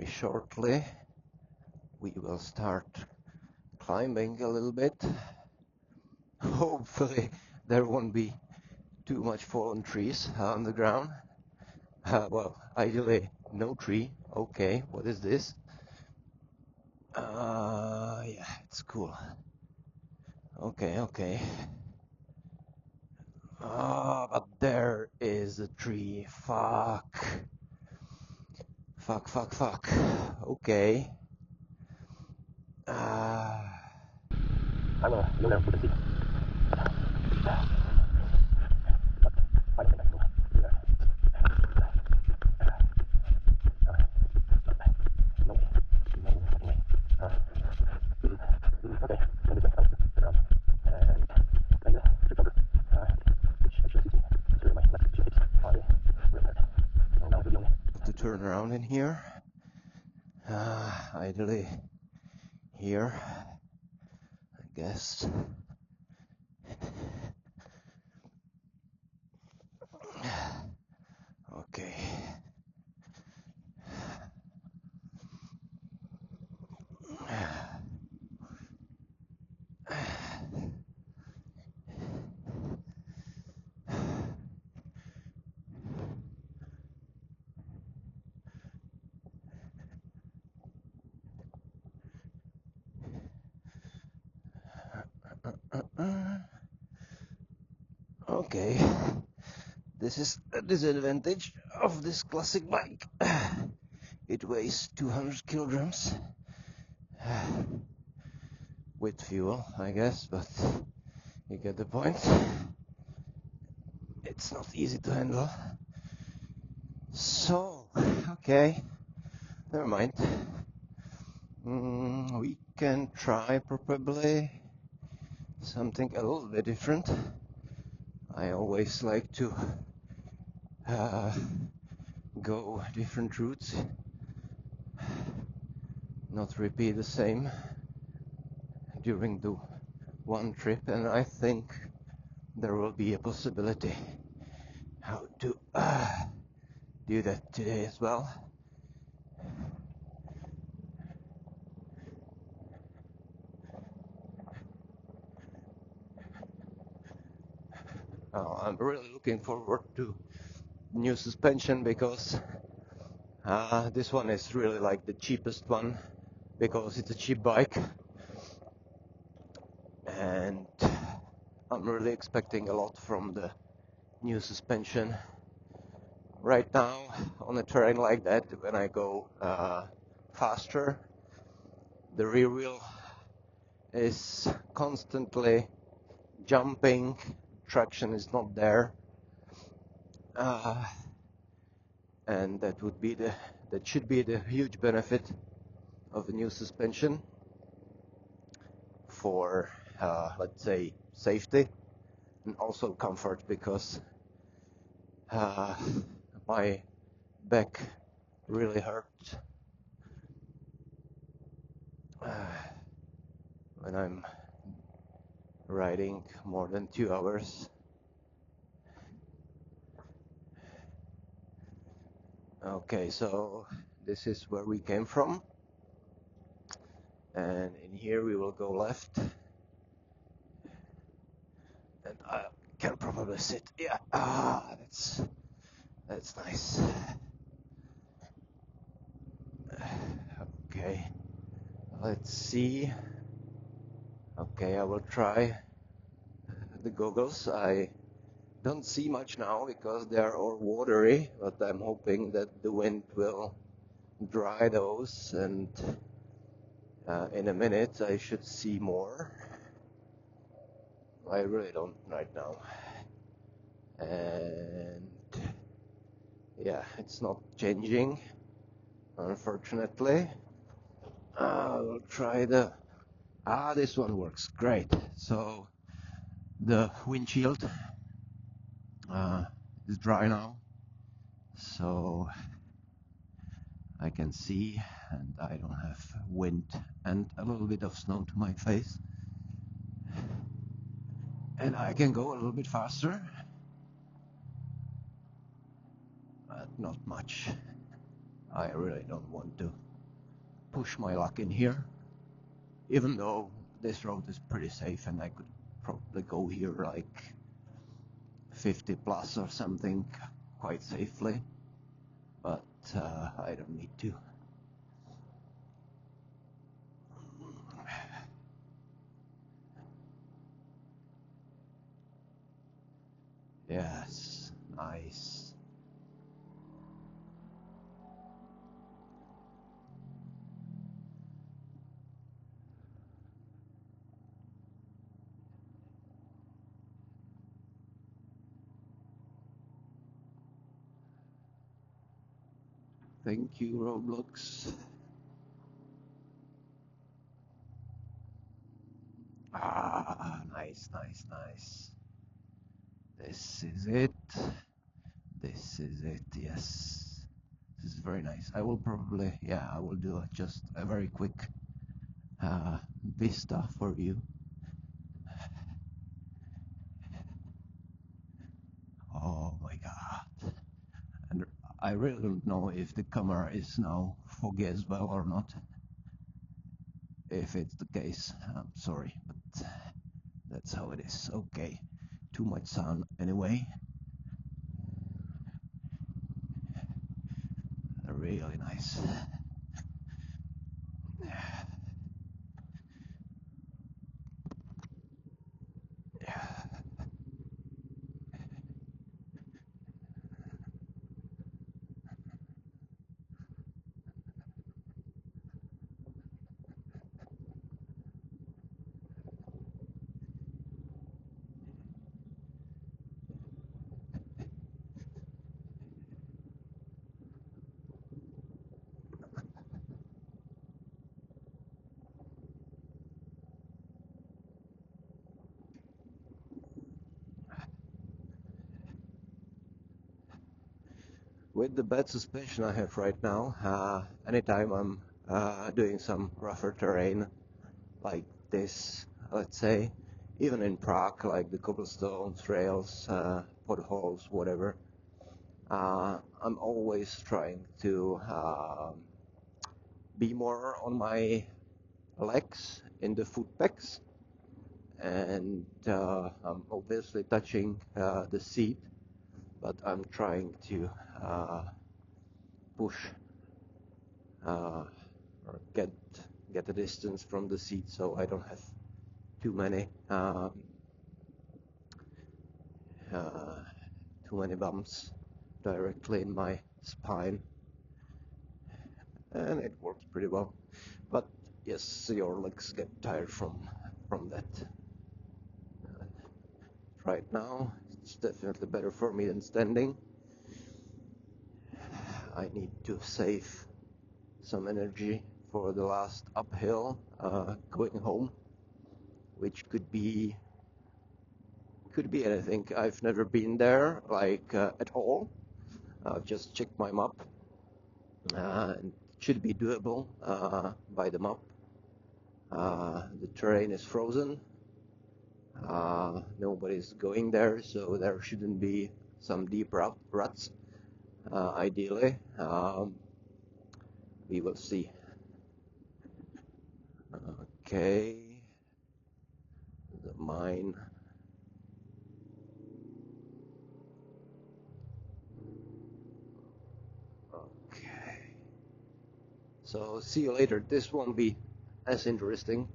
very shortly we will start climbing a little bit. Hopefully there won't be too much fallen trees on the ground. Well, ideally no tree. Okay, what is this? Yeah, it's cool. Okay. But there is a tree. Fuck. Okay. I'm gonna go there, you can see. To turn around in here, ideally here, I guess. Okay. Okay, this is a disadvantage of this classic bike. It weighs 200 kilograms with fuel, I guess, but you get the point. It's not easy to handle. So, okay, never mind. We can try probably something a little bit different. I always like to go different routes, not repeat the same during the one trip, and I think there will be a possibility how to do that today as well. I'm really looking forward to new suspension because this one is really like the cheapest one because it's a cheap bike, and I'm really expecting a lot from the new suspension. Right now on a terrain like that, when I go faster, the rear wheel is constantly jumping, traction is not there, and that should be the huge benefit of the new suspension for let's say safety and also comfort, because my back really hurt when I'm riding more than 2 hours. Okay, so this is where we came from, and in here we will go left, and I can probably sit. Yeah, that's nice. Okay, let's see. Okay, I will try the goggles. I don't see much now because they are all watery, but I'm hoping that the wind will dry those, and in a minute I should see more. I really don't right now, and yeah, it's not changing, unfortunately. I'll try this one works great. So the windshield is dry now, so I can see, and I don't have wind and a little bit of snow to my face, and I can go a little bit faster, but not much. I really don't want to. push my luck in here, even though this road is pretty safe and I could probably go here like 50 plus or something quite safely, but I don't need to. Yes, nice. Thank you, Roblox. Ah, nice, nice, nice. This is it. This is it, yes. This is very nice. I will probably, yeah, I will do just a very quick vista for you. Oh my god. And I really don't know if the camera is now foggy as well or not. If it's the case, I'm sorry, but that's how it is. Okay, too much sound anyway. Really nice. With the bad suspension I have right now, anytime I'm doing some rougher terrain like this, let's say, even in Prague, like the cobblestones, rails, potholes, whatever, I'm always trying to be more on my legs in the foot pegs, and I'm obviously touching the seat, but I'm trying to push or get a distance from the seat so I don't have too many uh, too many bumps directly in my spine, and it works pretty well. But yes, your legs get tired from that. Right now, it's definitely better for me than standing. I need to save some energy for the last uphill going home, which could be anything. I've never been there like at all. I've just checked my map, and it should be doable by the map. The terrain is frozen. Nobody's going there, so there shouldn't be some deep ruts. Ideally, we will see. Okay, the mine. Okay, so see you later. This won't be as interesting.